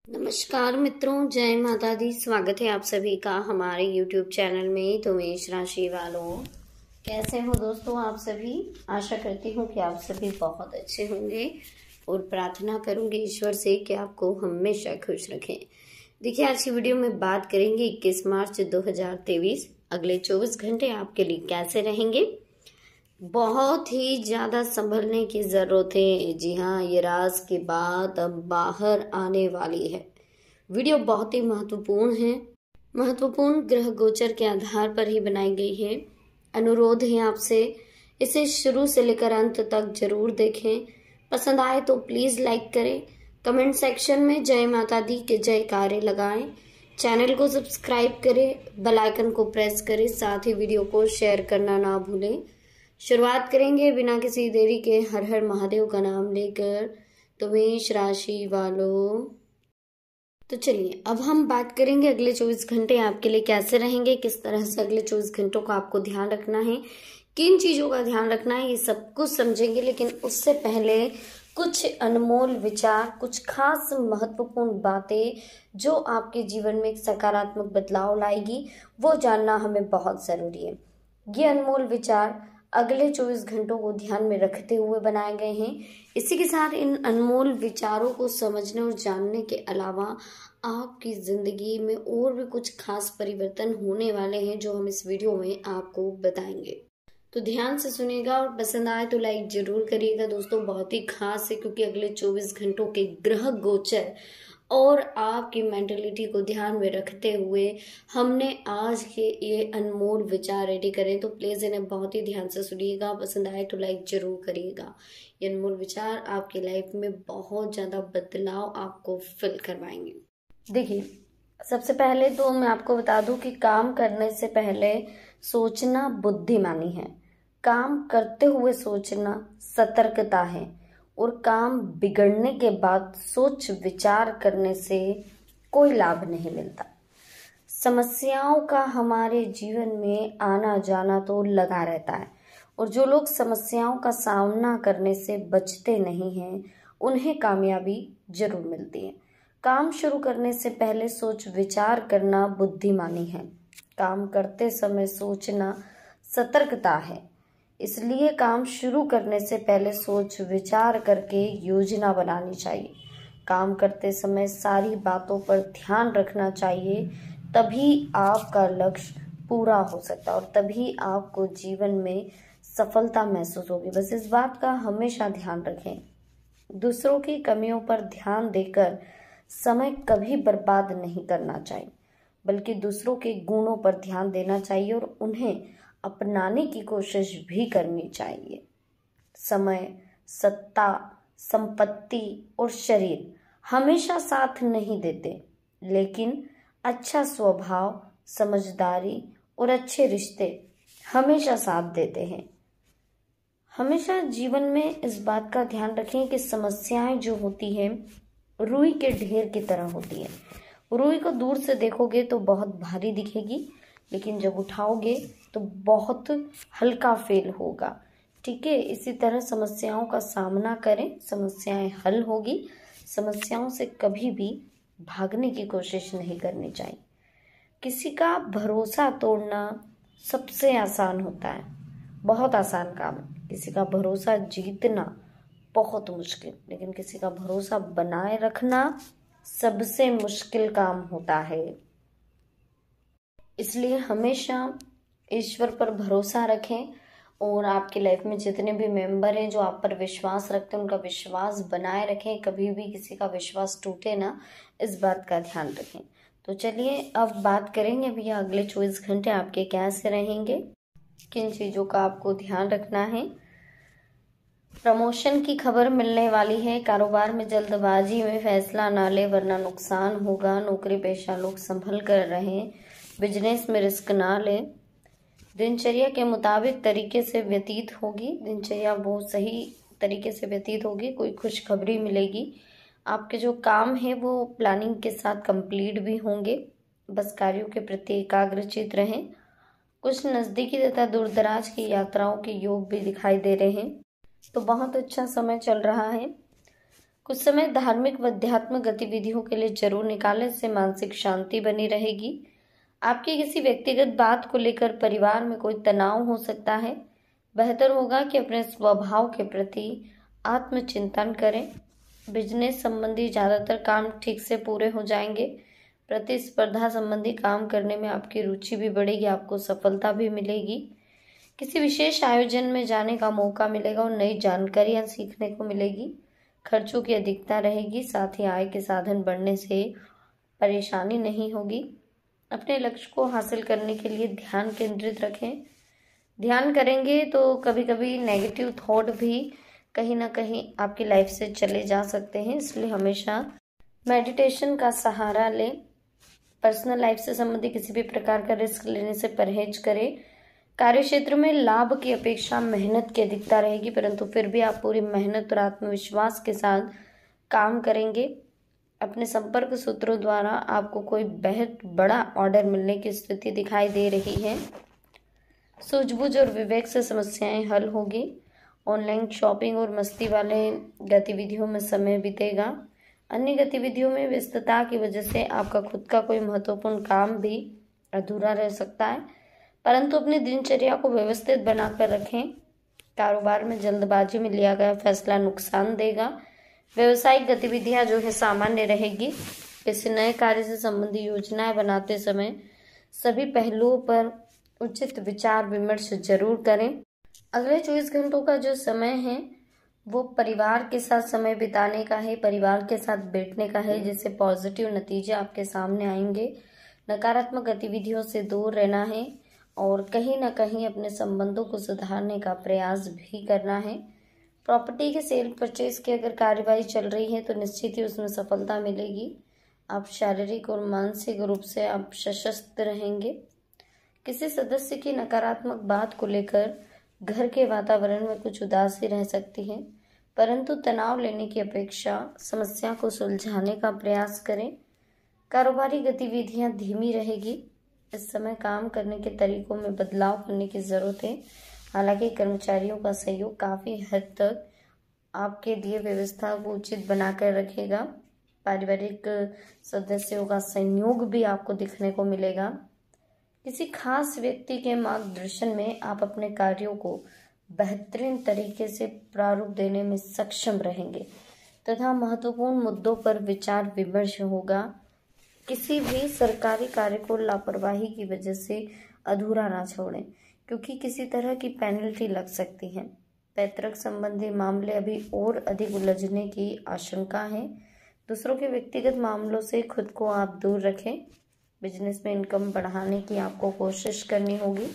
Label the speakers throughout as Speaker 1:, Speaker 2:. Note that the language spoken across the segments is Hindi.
Speaker 1: नमस्कार मित्रों, जय माता दी। स्वागत है आप सभी का हमारे YouTube चैनल में। तो मेष राशि वालों, कैसे हो दोस्तों आप सभी। आशा करती हूँ कि आप सभी बहुत अच्छे होंगे और प्रार्थना करूंगी ईश्वर से कि आपको हमेशा खुश रखें। देखिए, आज की वीडियो में बात करेंगे 21 मार्च 2023 अगले 24 घंटे आपके लिए कैसे रहेंगे। बहुत ही ज्यादा संभलने की जरूरत है। जी हाँ, ये राज की बात अब बाहर आने वाली है। वीडियो बहुत ही महत्वपूर्ण है। महत्वपूर्ण ग्रह गोचर के आधार पर ही बनाई गई है। अनुरोध है आपसे इसे शुरू से लेकर अंत तक जरूर देखें। पसंद आए तो प्लीज लाइक करें। कमेंट सेक्शन में जय माता दी के जयकारे लगाएं। चैनल को सब्सक्राइब करें, बेल आइकन को प्रेस करें, साथ ही वीडियो को शेयर करना ना भूलें। शुरुआत करेंगे बिना किसी देरी के हर हर महादेव का नाम लेकर। तो मेष राशि वालों, तो चलिए अब हम बात करेंगे अगले 24 घंटे आपके लिए कैसे रहेंगे, किस तरह से अगले 24 घंटों का आपको ध्यान रखना है, किन चीजों का ध्यान रखना है, ये सब कुछ समझेंगे। लेकिन उससे पहले कुछ अनमोल विचार, कुछ खास महत्वपूर्ण बातें जो आपके जीवन में एक सकारात्मक बदलाव लाएगी, वो जानना हमें बहुत जरूरी है। ये अनमोल विचार अगले 24 घंटों को ध्यान में रखते हुए बनाए गए हैं। इसी के साथ इन अनमोल विचारों को समझने और जानने के अलावा आपकी जिंदगी में और भी कुछ खास परिवर्तन होने वाले हैं जो हम इस वीडियो में आपको बताएंगे। तो ध्यान से सुनिएगा और पसंद आए तो लाइक जरूर करिएगा दोस्तों। बहुत ही खास है क्योंकि अगले 24 घंटों के ग्रह गोचर और आपकी मेंटलिटी को ध्यान में रखते हुए हमने आज के ये अनमोल विचार रेडी करें। तो प्लीज इन्हें बहुत ही ध्यान से सुनिएगा। पसंद आए तो लाइक जरूर करिएगा। ये अनमोल विचार आपकी लाइफ में बहुत ज्यादा बदलाव आपको फील करवाएंगे। देखिए, सबसे पहले तो मैं आपको बता दूं कि काम करने से पहले सोचना बुद्धिमानी है। काम करते हुए सोचना सतर्कता है और काम बिगड़ने के बाद सोच विचार करने से कोई लाभ नहीं मिलता। समस्याओं का हमारे जीवन में आना जाना तो लगा रहता है और जो लोग समस्याओं का सामना करने से बचते नहीं हैं उन्हें कामयाबी जरूर मिलती है। काम शुरू करने से पहले सोच विचार करना बुद्धिमानी है। काम करते समय सोचना सतर्कता है। इसलिए काम शुरू करने से पहले सोच विचार करके योजना बनानी चाहिए। काम करते समय सारी बातों पर ध्यान रखना चाहिए, तभी आपका लक्ष्य पूरा हो सकता है और तभी आपको जीवन में सफलता महसूस होगी। बस इस बात का हमेशा ध्यान रखें। दूसरों की कमियों पर ध्यान देकर समय कभी बर्बाद नहीं करना चाहिए, बल्कि दूसरों के गुणों पर ध्यान देना चाहिए और उन्हें अपनाने की कोशिश भी करनी चाहिए। समय, सत्ता, संपत्ति और शरीर हमेशा साथ नहीं देते, लेकिन अच्छा स्वभाव, समझदारी और अच्छे रिश्ते हमेशा साथ देते हैं। हमेशा जीवन में इस बात का ध्यान रखें कि समस्याएं जो होती हैं रुई के ढेर की तरह होती है। रुई को दूर से देखोगे तो बहुत भारी दिखेगी, लेकिन जब उठाओगे तो बहुत हल्का फील होगा। ठीक है, इसी तरह समस्याओं का सामना करें, समस्याएं हल होगी। समस्याओं से कभी भी भागने की कोशिश नहीं करनी चाहिए। किसी का भरोसा तोड़ना सबसे आसान होता है, बहुत आसान काम है। किसी का भरोसा जीतना बहुत मुश्किल, लेकिन किसी का भरोसा बनाए रखना सबसे मुश्किल काम होता है। इसलिए हमेशा ईश्वर पर भरोसा रखें और आपकी लाइफ में जितने भी मेंबर हैं जो आप पर विश्वास रखते हैं उनका विश्वास बनाए रखें। कभी भी किसी का विश्वास टूटे ना, इस बात का ध्यान रखें। तो चलिए अब बात करेंगे भैया अगले 24 घंटे आपके कैसे रहेंगे, किन चीज़ों का आपको ध्यान रखना है। प्रमोशन की खबर मिलने वाली है। कारोबार में जल्दबाजी में फैसला ना ले वरना नुकसान होगा। नौकरी पेशा लोग संभल कर रहें। बिजनेस में रिस्क ना ले। दिनचर्या के मुताबिक तरीके से व्यतीत होगी। दिनचर्या बहुत सही तरीके से व्यतीत होगी। कोई खुशखबरी मिलेगी। आपके जो काम है वो प्लानिंग के साथ कंप्लीट भी होंगे। बस कार्यों के प्रति एकाग्रचित रहें। कुछ नज़दीकी तथा दूर दराज की यात्राओं के योग भी दिखाई दे रहे हैं। तो बहुत अच्छा समय चल रहा है। कुछ समय धार्मिक व आध्यात्मिक गतिविधियों के लिए जरूर निकालें, इससे मानसिक शांति बनी रहेगी। आपकी किसी व्यक्तिगत बात को लेकर परिवार में कोई तनाव हो सकता है। बेहतर होगा कि अपने स्वभाव के प्रति आत्मचिंतन करें। बिजनेस संबंधी ज्यादातर काम ठीक से पूरे हो जाएंगे। प्रतिस्पर्धा संबंधी काम करने में आपकी रुचि भी बढ़ेगी, आपको सफलता भी मिलेगी। किसी विशेष आयोजन में जाने का मौका मिलेगा और नई जानकारियां सीखने को मिलेगी। खर्चों की अधिकता रहेगी, साथ ही आय के साधन बढ़ने से परेशानी नहीं होगी। अपने लक्ष्य को हासिल करने के लिए ध्यान केंद्रित रखें। ध्यान करेंगे तो कभी कभी नेगेटिव थॉट भी कहीं ना कहीं आपकी लाइफ से चले जा सकते हैं, इसलिए हमेशा मेडिटेशन का सहारा लें। पर्सनल लाइफ से संबंधित किसी भी प्रकार का रिस्क लेने से परहेज करें। कार्य क्षेत्र में लाभ की अपेक्षा मेहनत की अधिकता रहेगी, परंतु फिर भी आप पूरी मेहनत और आत्मविश्वास के साथ काम करेंगे। अपने संपर्क सूत्रों द्वारा आपको कोई बेहद बड़ा ऑर्डर मिलने की स्थिति दिखाई दे रही है। सूझबूझ और विवेक से समस्याएं हल होगी। ऑनलाइन शॉपिंग और मस्ती वाले गतिविधियों में समय बीतेगा। अन्य गतिविधियों में व्यस्तता की वजह से आपका खुद का कोई महत्वपूर्ण काम भी अधूरा रह सकता है, परंतु अपनी दिनचर्या को व्यवस्थित बनाकर रखें। कारोबार में जल्दबाजी में लिया गया फैसला नुकसान देगा। व्यवसायिक गतिविधियां जो है सामान्य रहेगी। किसी नए कार्य से संबंधित योजनाएं बनाते समय सभी पहलुओं पर उचित विचार विमर्श जरूर करें। अगले 24 घंटों का जो समय है वो परिवार के साथ समय बिताने का है, परिवार के साथ बैठने का है, जिससे पॉजिटिव नतीजे आपके सामने आएंगे। नकारात्मक गतिविधियों से दूर रहना है और कहीं ना कहीं अपने संबंधों को सुधारने का प्रयास भी करना है। प्रॉपर्टी के सेल परचेज की अगर कार्यवाही चल रही है तो निश्चित ही उसमें सफलता मिलेगी। आप शारीरिक और मानसिक रूप से आप सशक्त रहेंगे। किसी सदस्य की नकारात्मक बात को लेकर घर के वातावरण में कुछ उदासी रह सकती है, परंतु तनाव लेने की अपेक्षा समस्या को सुलझाने का प्रयास करें। कारोबारी गतिविधियां धीमी रहेगी। इस समय काम करने के तरीकों में बदलाव करने की जरूरत है। हालांकि कर्मचारियों का सहयोग काफी हद तक आपके लिए व्यवस्था को उचित बनाकर रखेगा। पारिवारिक सदस्यों का सहयोग भी आपको दिखने को मिलेगा। किसी खास व्यक्ति के मार्गदर्शन में आप अपने कार्यों को बेहतरीन तरीके से प्रारूप देने में सक्षम रहेंगे तथा महत्वपूर्ण मुद्दों पर विचार विमर्श होगा। किसी भी सरकारी कार्य को लापरवाही की वजह से अधूरा ना छोड़ें, क्योंकि किसी तरह की पेनल्टी लग सकती है। पैतृक संबंधी मामले अभी और अधिक उलझने की आशंका है। दूसरों के व्यक्तिगत मामलों से खुद को आप दूर रखें। बिजनेस में इनकम बढ़ाने की आपको कोशिश करनी होगी।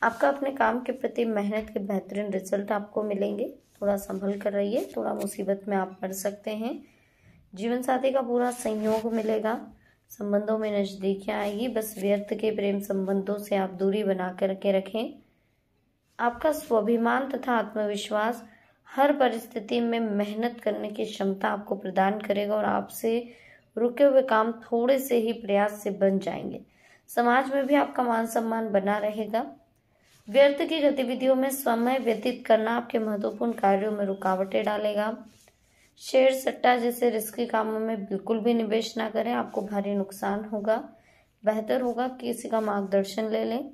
Speaker 1: आपका अपने काम के प्रति मेहनत के बेहतरीन रिजल्ट आपको मिलेंगे। थोड़ा संभल कर रहिए, थोड़ा मुसीबत में आप पड़ सकते हैं। जीवन साथी का पूरा सहयोग मिलेगा। संबंधों में नजदीकियां आएगी। बस व्यर्थ के प्रेम संबंधों से आप दूरी बना कर के रखें। आपका स्वाभिमान तथा आत्मविश्वास हर परिस्थिति में मेहनत करने की क्षमता आपको प्रदान करेगा और आपसे रुके हुए काम थोड़े से ही प्रयास से बन जाएंगे। समाज में भी आपका मान सम्मान बना रहेगा। व्यर्थ की गतिविधियों में समय व्यतीत करना आपके महत्वपूर्ण कार्यों में रुकावटें डालेगा। शेयर सट्टा जैसे रिस्की कामों में बिल्कुल भी निवेश ना करें, आपको भारी नुकसान होगा। बेहतर होगा कि किसी का मार्गदर्शन ले लें।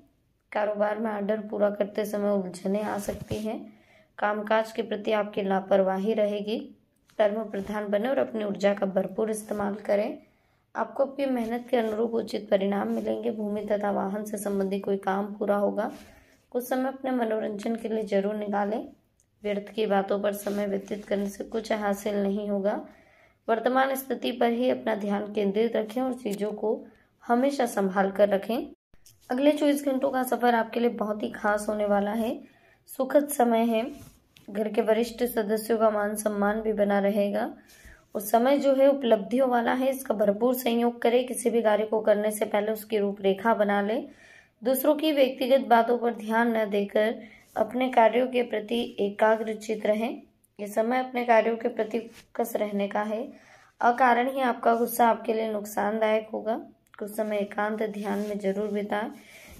Speaker 1: कारोबार में ऑर्डर पूरा करते समय उलझने आ सकती हैं। कामकाज के प्रति आपकी लापरवाही रहेगी। कर्म प्रधान बने और अपनी ऊर्जा का भरपूर इस्तेमाल करें। आपको अपनी मेहनत के अनुरूप उचित परिणाम मिलेंगे। भूमि तथा वाहन से संबंधित कोई काम पूरा होगा। कुछ समय अपने मनोरंजन के लिए जरूर निकालें। व्यर्थ की बातों पर समय व्यतीत करने से कुछ हासिल नहीं होगा। वर्तमान स्थिति पर ही अपना ध्यान केंद्रित रखें और चीजों को हमेशा संभाल कर रखें। अगले 24 घंटों का सफर आपके लिए बहुत ही खास होने वाला है। सुखद समय है। घर के वरिष्ठ सदस्यों का मान सम्मान भी बना रहेगा। उस समय जो है उपलब्धियों वाला है। इसका भरपूर सहयोग करें। किसी भी कार्य को करने से पहले उसकी रूपरेखा बना ले। दूसरों की व्यक्तिगत बातों पर ध्यान न देकर अपने कार्यों के प्रति एकाग्रचित रहें। ये समय अपने कार्यों के प्रति फोकस रहने का है। अकारण ही आपका गुस्सा आपके लिए नुकसानदायक होगा। कुछ समय एकांत ध्यान में जरूर बिताएं।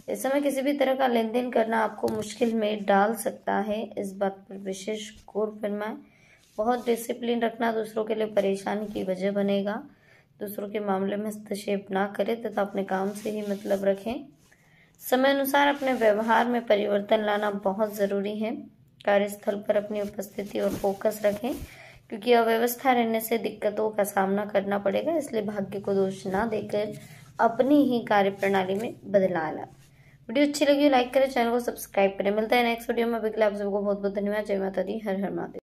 Speaker 1: इस समय किसी भी तरह का लेन देन करना आपको मुश्किल में डाल सकता है। इस बात पर विशेष गौर फरमाएं। बहुत डिसिप्लिन रखना दूसरों के लिए परेशानी की वजह बनेगा। दूसरों के मामले में हस्तक्षेप ना करें तथा अपने काम से ही मतलब रखें। समय अनुसार अपने व्यवहार में परिवर्तन लाना बहुत ज़रूरी है। कार्यस्थल पर अपनी उपस्थिति और फोकस रखें, क्योंकि अव्यवस्था रहने से दिक्कतों का सामना करना पड़ेगा। इसलिए भाग्य को दोष ना देकर अपनी ही कार्य प्रणाली में बदलाव ला। वीडियो अच्छी लगी लाइक करें, चैनल को सब्सक्राइब करें। मिलता है नेक्स्ट वीडियो में। अभी के लिए आप सबको बहुत बहुत धन्यवाद। जय माता दी, हर हर महादेव।